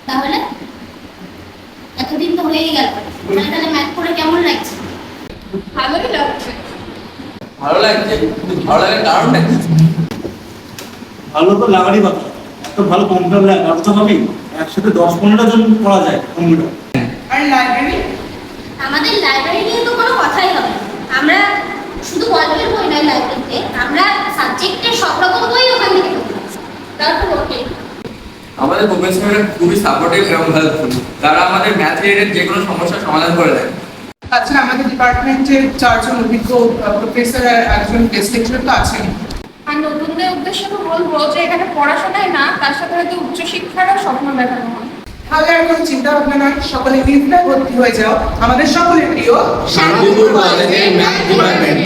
তাহলে এতদিন তো হয়েই গেল, তাহলে ম্যাথ পড়ে কেমন লাগছে? ভালোই লাগছে। ভালো লাগছে, কিন্তু ভালো লাগার কারণটা কি? ভালো তো লাগারই কথা। এত ভালো কম্পিউটার ল্যাব ব্যবস্থা হবে, একসাথে 10-15টা জন পড়া যায় কম্পিউটার। আর লাইব্রেরি? আমাদের লাইব্রেরি নিয়ে তো কোনো কথাই হবে না। আমরা শুধু গল্পের বই নয় লাইব্রেরিতে, আমরা সাবজেক্টের সব রকম বই ওখান থেকে পড়ি। তারপর ওকে আমাদের প্রফেসররা খুবই সাপোর্টিভ এবং হেল্পফুল। তারা আমাদের ম্যাথ রিলেটেড যে কোনো সমস্যার সমাধান করে দেয়। আচ্ছা, আমাদের ডিপার্টমেন্টে 4 জন অভিজ্ঞ প্রফেসর আর একজন গেস্ট লেকচারার তো আছেন। আর নতুনদের উদ্দেশ্যে তো বলবো যে এখানে পড়াশোনায় না, তার সাথে হয়তো উচ্চশিক্ষারও স্বপ্ন দেখানো হয়। তাহলে আর কোনো চিন্তা ভাবনা নয়, সকলে নির্ভয়ে ভর্তি হয়ে যাও আমাদের সকলের প্রিয় শান্তিপুর কলেজের ম্যাথ ডিপার্টমেন্টে।